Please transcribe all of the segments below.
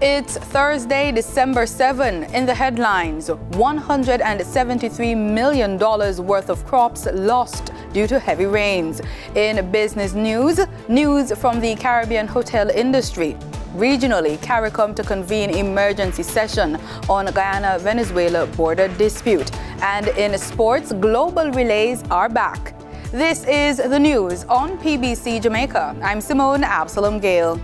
It's Thursday, December 7. In the headlines, $173 million worth of crops lost due to heavy rains. In business news, news from the Caribbean hotel industry. Regionally, CARICOM to convene emergency session on Guyana-Venezuela border dispute. And in sports, global relays are back. This is the news on PBC Jamaica. I'm Simone Absalom Gale.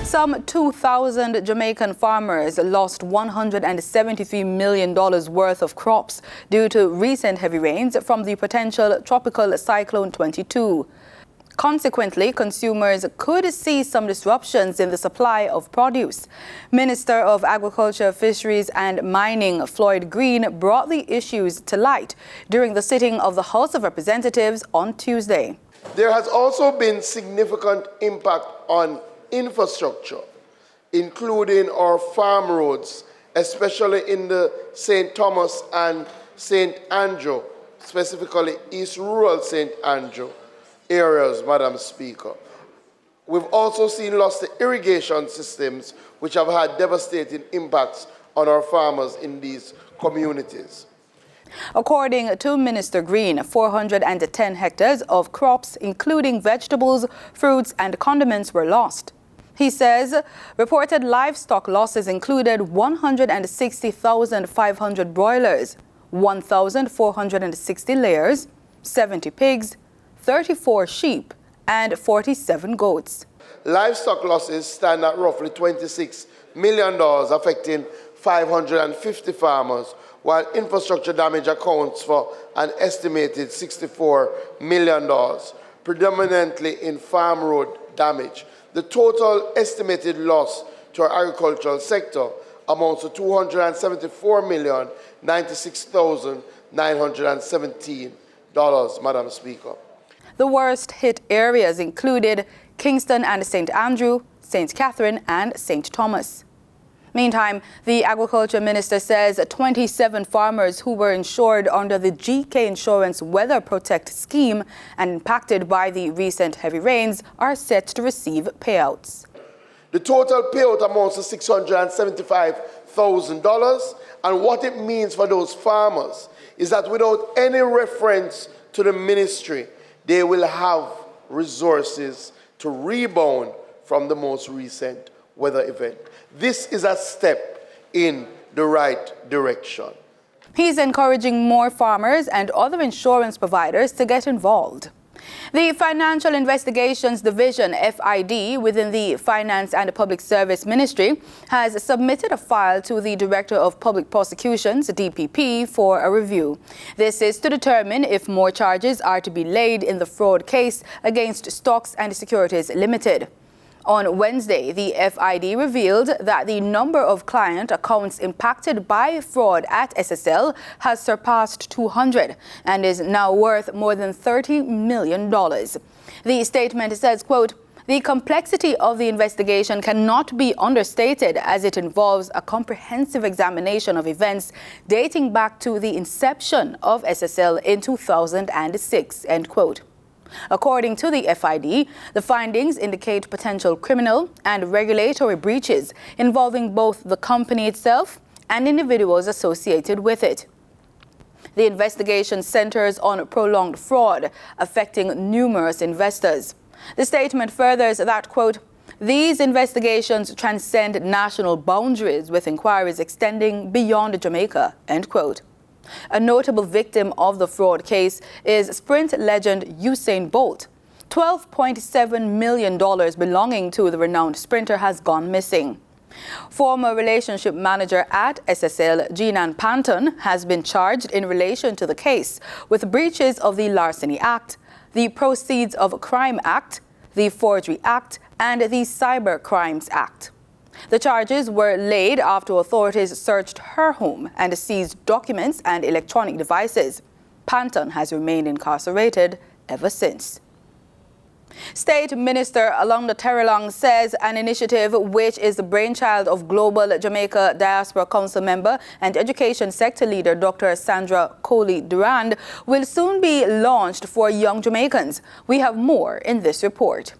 Some 2,000 Jamaican farmers lost $173 million worth of crops due to recent heavy rains from the potential tropical cyclone 22. Consequently, consumers could see some disruptions in the supply of produce. Minister of Agriculture, Fisheries and Mining Floyd Green brought the issues to light during the sitting of the House of Representatives on Tuesday. There has also been significant impact on infrastructure, including our farm roads, especially in the St. Thomas and St. Andrew, specifically East Rural St. Andrew areas, Madam Speaker. We've also seen loss to irrigation systems, which have had devastating impacts on our farmers in these communities. According to Minister Green, 410 hectares of crops, including vegetables, fruits and condiments, were lost. He says reported livestock losses included 160,500 broilers, 1,460 layers, 70 pigs, 34 sheep, and 47 goats. Livestock losses stand at roughly $26 million, affecting 550 farmers, while infrastructure damage accounts for an estimated $64 million, predominantly in farm road damage. The total estimated loss to our agricultural sector amounts to $274,096,917, Madam Speaker. The worst hit areas included Kingston and St. Andrew, St. Catherine and St. Thomas. Meantime, the Agriculture Minister says 27 farmers who were insured under the GK Insurance Weather Protect scheme and impacted by the recent heavy rains are set to receive payouts. The total payout amounts to $675,000, and what it means for those farmers is that without any reference to the ministry, they will have resources to rebound from the most recent weather event. This is a step in the right direction. He's encouraging more farmers and other insurance providers to get involved. The Financial Investigations Division, FID, within the Finance and Public Service Ministry, has submitted a file to the Director of Public Prosecutions, DPP, for a review. This is to determine if more charges are to be laid in the fraud case against Stocks and Securities Limited. On Wednesday, the FID revealed that the number of client accounts impacted by fraud at SSL has surpassed 200 and is now worth more than $30 million. The statement says, quote, "The complexity of the investigation cannot be understated as it involves a comprehensive examination of events dating back to the inception of SSL in 2006, end quote. According to the FID, the findings indicate potential criminal and regulatory breaches involving both the company itself and individuals associated with it. The investigation centers on prolonged fraud affecting numerous investors. The statement furthers that, quote, "These investigations transcend national boundaries with inquiries extending beyond Jamaica," end quote. A notable victim of the fraud case is sprint legend Usain Bolt. $12.7 million belonging to the renowned sprinter has gone missing. Former relationship manager at SSL, Jean Panton, has been charged in relation to the case with breaches of the Larceny Act, the Proceeds of Crime Act, the Forgery Act, and the Cyber Crimes Act. The charges were laid after authorities searched her home and seized documents and electronic devices. Panton has remained incarcerated ever since. State Minister Alonda Terrelong says an initiative which is the brainchild of Global Jamaica Diaspora Council member and education sector leader Dr. Sandra Coley-Durand will soon be launched for young Jamaicans. We have more in this report.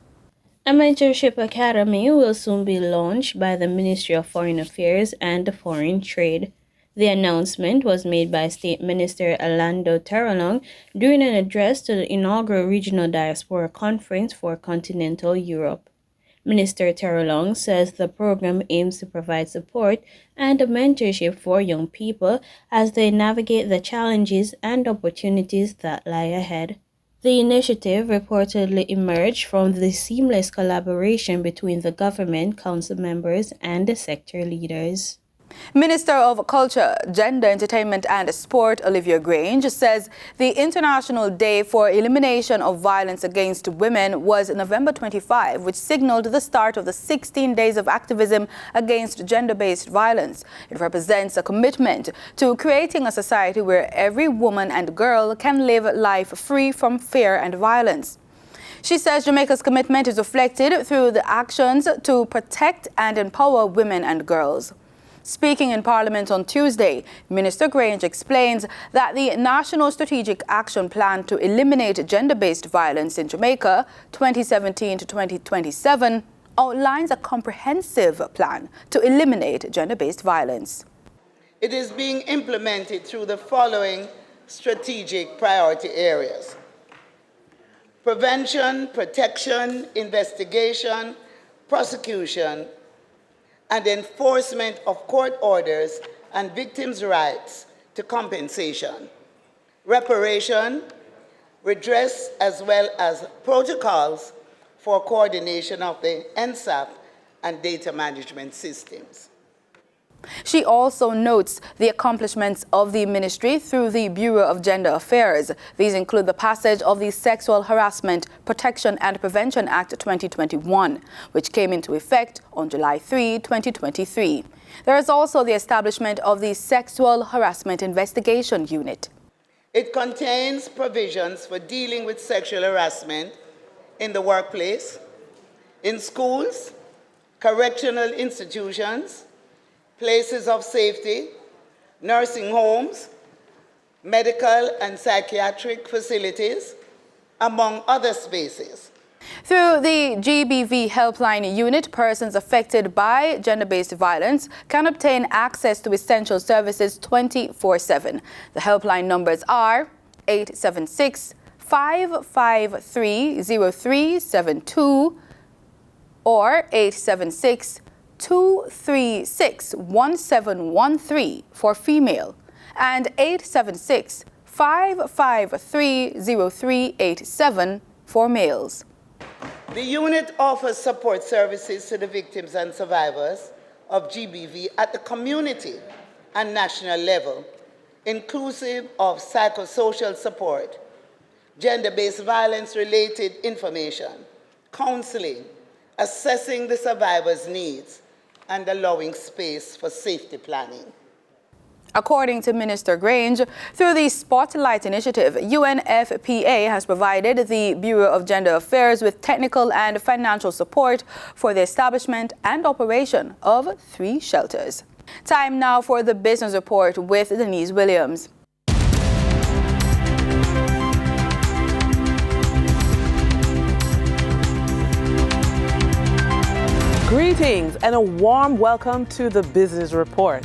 A mentorship academy will soon be launched by the Ministry of Foreign Affairs and Foreign Trade. The announcement was made by State Minister Alonda Terrelong during an address to the inaugural Regional Diaspora Conference for Continental Europe. Minister Terrelong says the program aims to provide support and a mentorship for young people as they navigate the challenges and opportunities that lie ahead. The initiative reportedly emerged from the seamless collaboration between the government, council members, and the sector leaders. Minister of Culture, Gender, Entertainment and Sport, Olivia Grange, says the International Day for Elimination of Violence Against Women was November 25, which signaled the start of the 16 days of activism against gender-based violence. It represents a commitment to creating a society where every woman and girl can live life free from fear and violence. She says Jamaica's commitment is reflected through the actions to protect and empower women and girls. Speaking in Parliament on Tuesday, Minister Grange explains that the National Strategic Action Plan to Eliminate Gender-Based Violence in Jamaica 2017 to 2027 outlines a comprehensive plan to eliminate gender-based violence. It is being implemented through the following strategic priority areas: prevention, protection, investigation, prosecution, and enforcement of court orders and victims' rights to compensation, reparation, redress, as well as protocols for coordination of the NSAP and data management systems. She also notes the accomplishments of the ministry through the Bureau of Gender Affairs. These include the passage of the Sexual Harassment Protection and Prevention Act 2021, which came into effect on July 3, 2023. There is also the establishment of the Sexual Harassment Investigation Unit. It contains provisions for dealing with sexual harassment in the workplace, in schools, correctional institutions, places of safety, nursing homes, medical and psychiatric facilities, among other spaces. Through the GBV Helpline Unit, persons affected by gender-based violence can obtain access to essential services 24/7. The helpline numbers are 876-553-0372 or 876-236-1713 for female and 876-553-0387 for males. The unit offers support services to the victims and survivors of GBV at the community and national level, inclusive of psychosocial support, gender-based violence-related information, counseling, assessing the survivor's needs, and allowing space for safety planning. According to Minister Grange, through the Spotlight Initiative, UNFPA has provided the Bureau of Gender Affairs with technical and financial support for the establishment and operation of 3 shelters. Time now for the business report with Denise Williams. Greetings and a warm welcome to the Business Report.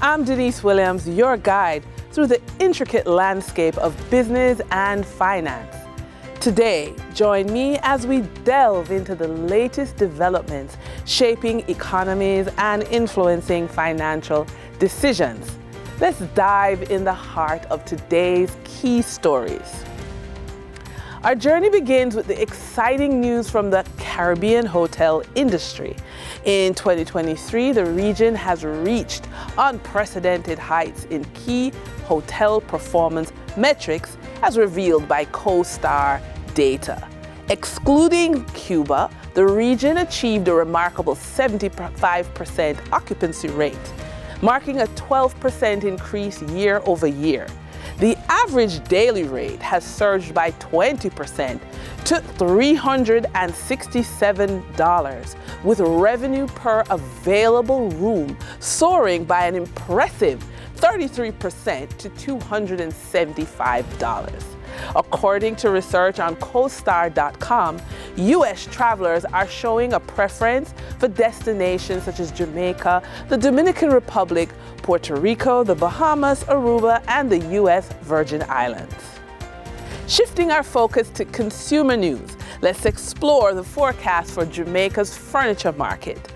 I'm Denise Williams, your guide through the intricate landscape of business and finance. Today, join me as we delve into the latest developments shaping economies and influencing financial decisions. Let's dive in the heart of today's key stories. Our journey begins with the exciting news from the Caribbean hotel industry. In 2023, the region has reached unprecedented heights in key hotel performance metrics as revealed by CoStar data. Excluding Cuba, the region achieved a remarkable 75% occupancy rate, marking a 12% increase year over year. The average daily rate has surged by 20% to $367, with revenue per available room soaring by an impressive 33% to $275. According to research on CoStar.com, U.S. travelers are showing a preference for destinations such as Jamaica, the Dominican Republic, Puerto Rico, the Bahamas, Aruba, and the U.S. Virgin Islands. Shifting our focus to consumer news, let's explore the forecast for Jamaica's furniture market.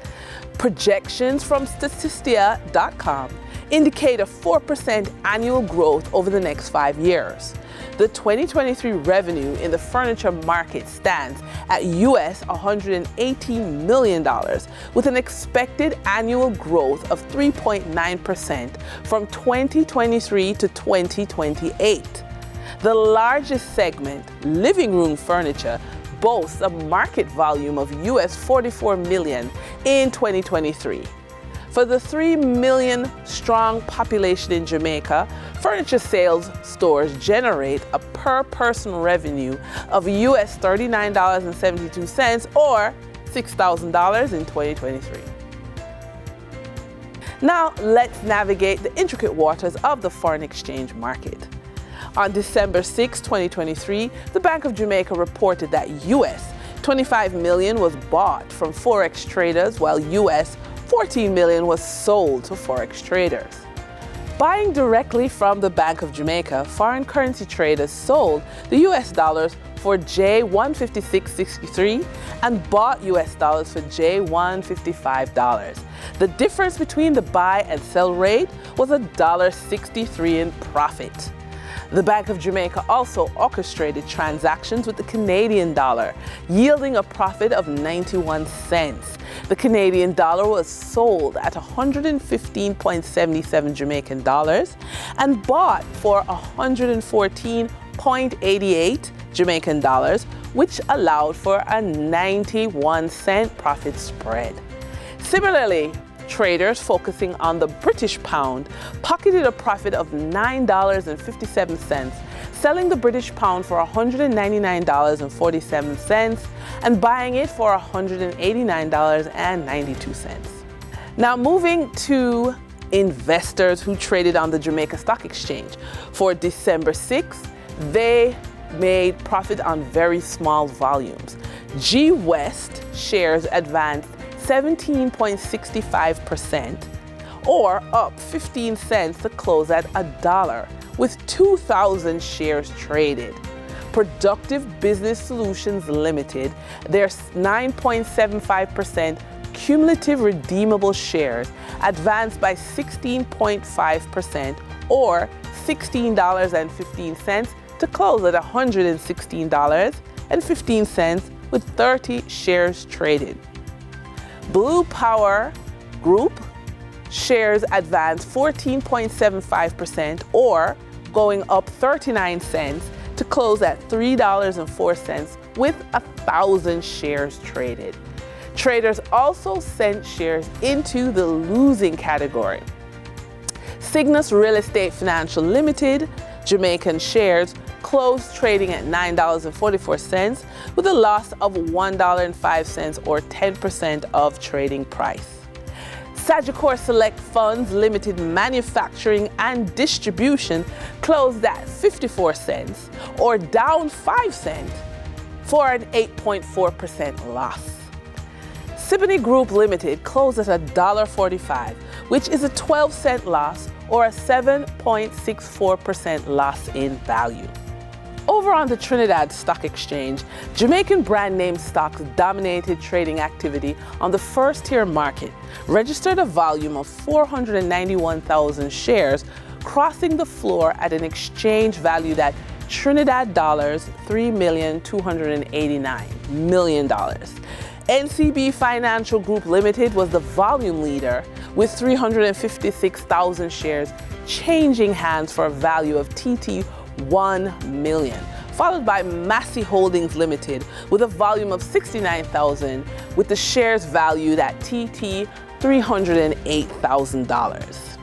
Projections from Statista.com indicate a 4% annual growth over the next 5 years. The 2023 revenue in the furniture market stands at US $118 million, with an expected annual growth of 3.9% from 2023 to 2028. The largest segment, living room furniture, boasts a market volume of US $44 million in 2023. For the 3 million strong population in Jamaica, furniture sales stores generate a per person revenue of US $39.72 or $6,000 in 2023. Now let's navigate the intricate waters of the foreign exchange market. On December 6, 2023, the Bank of Jamaica reported that US $25 million was bought from Forex traders, while US $14 million was sold to Forex traders. Buying directly from the Bank of Jamaica, foreign currency traders sold the US dollars for J156.63 and bought US dollars for J155. The difference between the buy and sell rate was $1.63 in profit. The Bank of Jamaica also orchestrated transactions with the Canadian dollar, yielding a profit of 91 cents. The Canadian dollar was sold at 115.77 Jamaican dollars and bought for 114.88 Jamaican dollars, which allowed for a 91-cent profit spread. Similarly, traders focusing on the British pound pocketed a profit of $9.57, selling the British pound for $199.47 and buying it for $189.92. Now moving to investors who traded on the Jamaica Stock Exchange. For December 6th, they made profit on very small volumes. G West shares advanced 17.65%, or up 15 cents to close at $1, with 2,000 shares traded. Productive Business Solutions Limited, their 9.75% cumulative redeemable shares advanced by 16.5%, or $16.15 to close at $116.15, with 30 shares traded. Blue Power Group shares advanced 14.75%, or going up 39 cents to close at $3.04, with 1,000 shares traded. Traders also sent shares into the losing category. Cygnus Real Estate Financial Limited, Jamaican shares, closed trading at $9.44 with a loss of $1.05, or 10% of trading price. Sagicor Select Funds Limited Manufacturing and Distribution closed at 54 cents, or down 5 cents, for an 8.4% loss. Siboney Group Limited closed at $1.45, which is a 12-cent loss, or a 7.64% loss in value. Over on the Trinidad Stock Exchange, Jamaican brand name stocks dominated trading activity on the first-tier market, registered a volume of 491,000 shares, crossing the floor at an exchange valued at Trinidad dollars $3,289 million. NCB Financial Group Limited was the volume leader, with 356,000 shares changing hands for a value of TT 1 million, followed by Massey Holdings Limited with a volume of 69,000, with the shares valued at TT $308,000.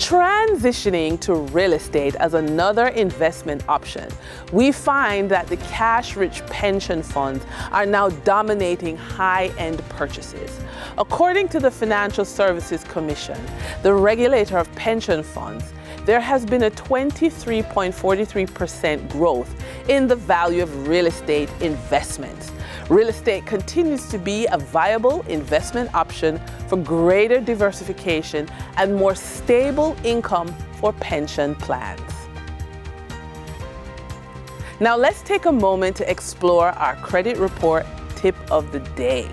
Transitioning to real estate as another investment option, we find that the cash-rich pension funds are now dominating high-end purchases. According to the Financial Services Commission, the regulator of pension funds, there has been a 23.43% growth in the value of real estate investments. Real estate continues to be a viable investment option for greater diversification and more stable income for pension plans. Now let's take a moment to explore our credit report tip of the day.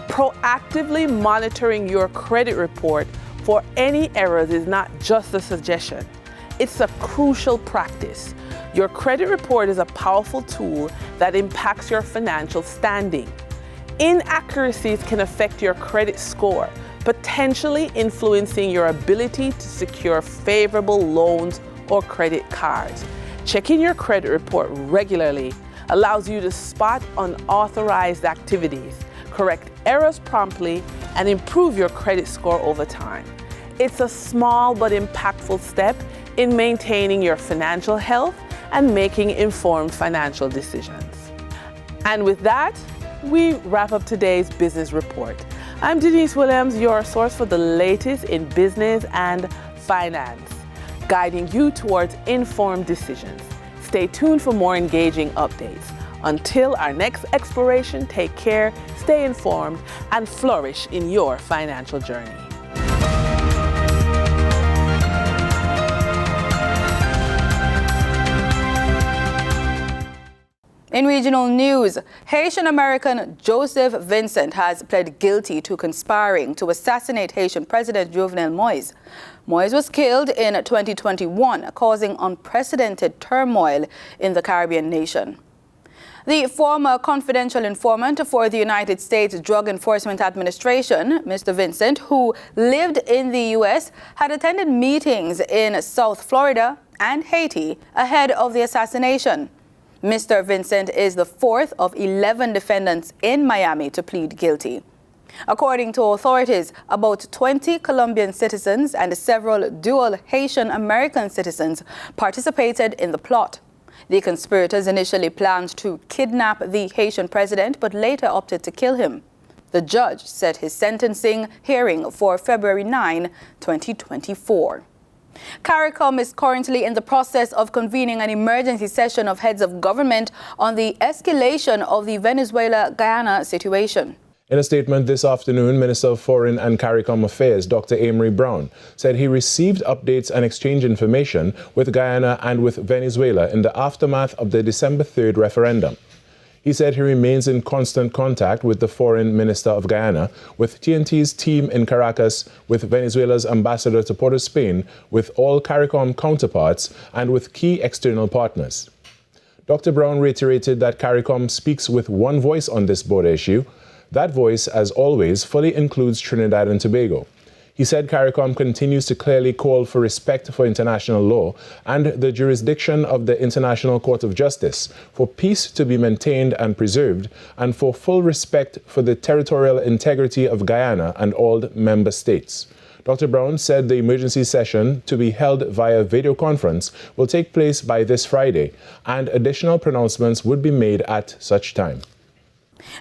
Proactively monitoring your credit report for any errors is not just a suggestion. It's a crucial practice. Your credit report is a powerful tool that impacts your financial standing. Inaccuracies can affect your credit score, potentially influencing your ability to secure favorable loans or credit cards. Checking your credit report regularly allows you to spot unauthorized activities, correct errors promptly, and improve your credit score over time. It's a small but impactful step in maintaining your financial health and making informed financial decisions. And with that, we wrap up today's business report. I'm Denise Williams, your source for the latest in business and finance, guiding you towards informed decisions. Stay tuned for more engaging updates. Until our next exploration, take care, stay informed, and flourish in your financial journey. In regional news, Haitian-American Joseph Vincent has pled guilty to conspiring to assassinate Haitian President Jovenel Moïse. Moïse was killed in 2021, causing unprecedented turmoil in the Caribbean nation. The former confidential informant for the United States Drug Enforcement Administration, Mr. Vincent, who lived in the U.S., had attended meetings in South Florida and Haiti ahead of the assassination. Mr. Vincent is the fourth of 11 defendants in Miami to plead guilty. According to authorities, about 20 Colombian citizens and several dual Haitian-American citizens participated in the plot. The conspirators initially planned to kidnap the Haitian president, but later opted to kill him. The judge set his sentencing hearing for February 9, 2024. CARICOM is currently in the process of convening an emergency session of heads of government on the escalation of the Venezuela-Guyana situation. In a statement this afternoon, Minister of Foreign and CARICOM Affairs, Dr. Amory Brown, said he received updates and exchanged information with Guyana and with Venezuela in the aftermath of the December 3rd referendum. He said he remains in constant contact with the Foreign Minister of Guyana, with TNT's team in Caracas, with Venezuela's ambassador to Port of Spain, with all CARICOM counterparts, and with key external partners. Dr. Brown reiterated that CARICOM speaks with one voice on this border issue. That voice, as always, fully includes Trinidad and Tobago. He said CARICOM continues to clearly call for respect for international law and the jurisdiction of the International Court of Justice, for peace to be maintained and preserved, and for full respect for the territorial integrity of Guyana and all member states. Dr. Brown said the emergency session, to be held via video conference, will take place by this Friday, and additional pronouncements would be made at such time.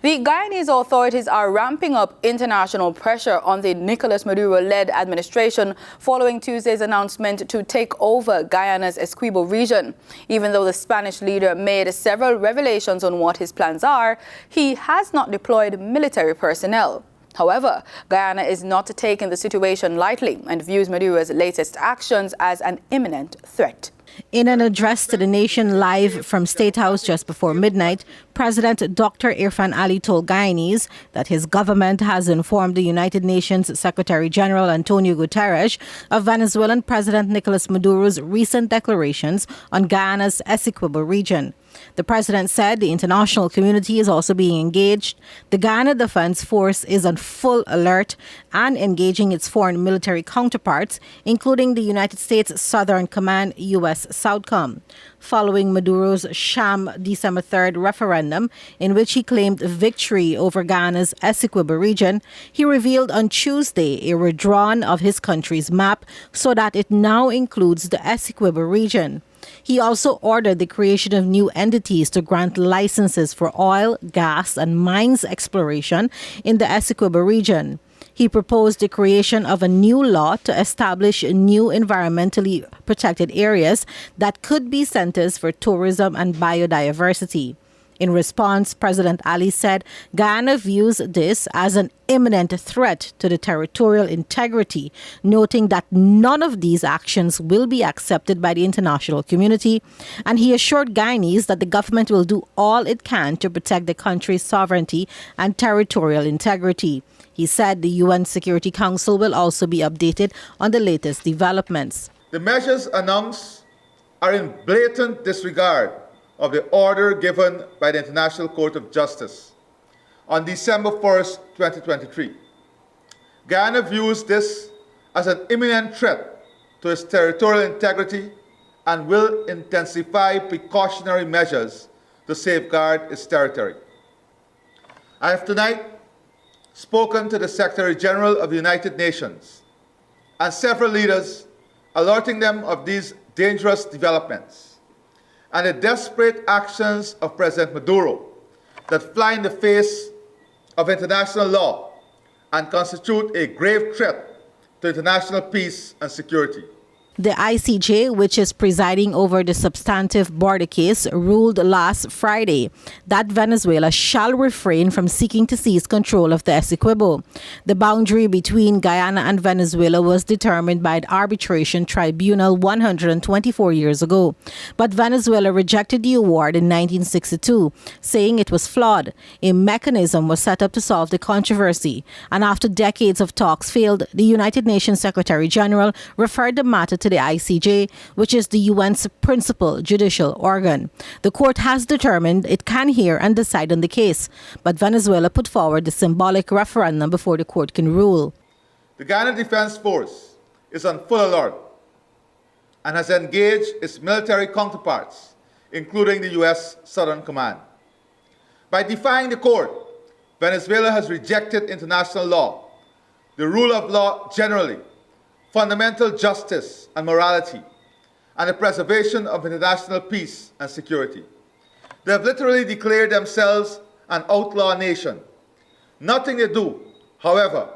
The Guyanese authorities are ramping up international pressure on the Nicolas Maduro-led administration following Tuesday's announcement to take over Guyana's Essequibo region. Even though the Spanish leader made several revelations on what his plans are, he has not deployed military personnel. However, Guyana is not taking the situation lightly and views Maduro's latest actions as an imminent threat. In an address to the nation live from State House just before midnight, President Dr. Irfan Ali told Guyanese that his government has informed the United Nations Secretary General Antonio Guterres of Venezuelan President Nicolas Maduro's recent declarations on Guyana's Essequibo region. The president said the international community is also being engaged. The Guyana Defense Force is on full alert and engaging its foreign military counterparts, including the United States Southern Command, U.S. Southcom. Following Maduro's sham December 3rd referendum, in which he claimed victory over Guyana's Essequibo region, he revealed on Tuesday a redrawn of his country's map so that it now includes the Essequibo region. He also ordered the creation of new entities to grant licenses for oil, gas, and mines exploration in the Essequibo region. He proposed the creation of a new law to establish new environmentally protected areas that could be centers for tourism and biodiversity. In response, President Ali said Guyana views this as an imminent threat to the territorial integrity, noting that none of these actions will be accepted by the international community, and he assured Guyanese that the government will do all it can to protect the country's sovereignty and territorial integrity. He said the UN Security Council will also be updated on the latest developments. The measures announced are in blatant disregard of the order given by the International Court of Justice on December 1st, 2023. Guyana views this as an imminent threat to its territorial integrity and will intensify precautionary measures to safeguard its territory. I have tonight spoken to the Secretary General of the United Nations and several leaders, alerting them of these dangerous developments and the desperate actions of President Maduro that fly in the face of international law and constitute a grave threat to international peace and security. The ICJ, which is presiding over the substantive border case, ruled last Friday that Venezuela shall refrain from seeking to seize control of the Essequibo. The boundary between Guyana and Venezuela was determined by the arbitration tribunal 124 years ago. But Venezuela rejected the award in 1962, saying it was flawed. A mechanism was set up to solve the controversy, and after decades of talks failed, the United Nations Secretary General referred the matter to the ICJ, which is the UN's principal judicial organ. The court has determined it can hear and decide on the case, but Venezuela put forward the symbolic referendum before the court can rule. The Guyana Defense Force is on full alert and has engaged its military counterparts, including the U.S. Southern Command. By defying the court, Venezuela has rejected international law, the rule of law generally, fundamental justice and morality, and the preservation of international peace and security. They have literally declared themselves an outlaw nation. Nothing they do, however,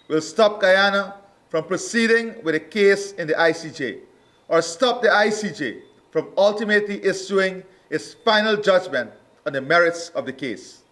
will stop Guyana from proceeding with a case in the ICJ, or stop the ICJ from ultimately issuing its final judgment on the merits of the case.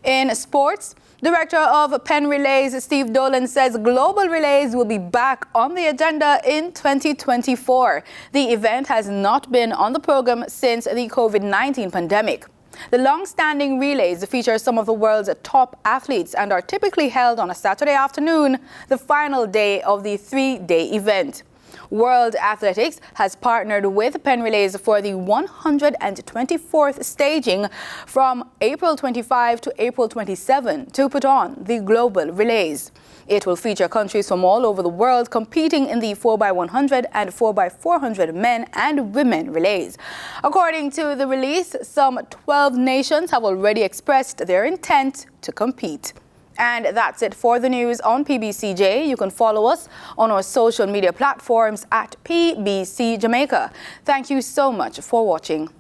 In sports, Director of Penn Relays Steve Dolan says global relays will be back on the agenda in 2024. The event has not been on the program since the COVID-19 pandemic. The long-standing relays feature some of the world's top athletes and are typically held on a Saturday afternoon, the final day of the three-day event. World Athletics has partnered with Penn Relays for the 124th staging from April 25 to April 27 to put on the global relays. It will feature countries from all over the world competing in the 4x100 and 4x400 men and women relays. According to the release, some 12 nations have already expressed their intent to compete. And that's it for the news on PBCJ. You can follow us on our social media platforms at PBCJamaica. Thank you so much for watching.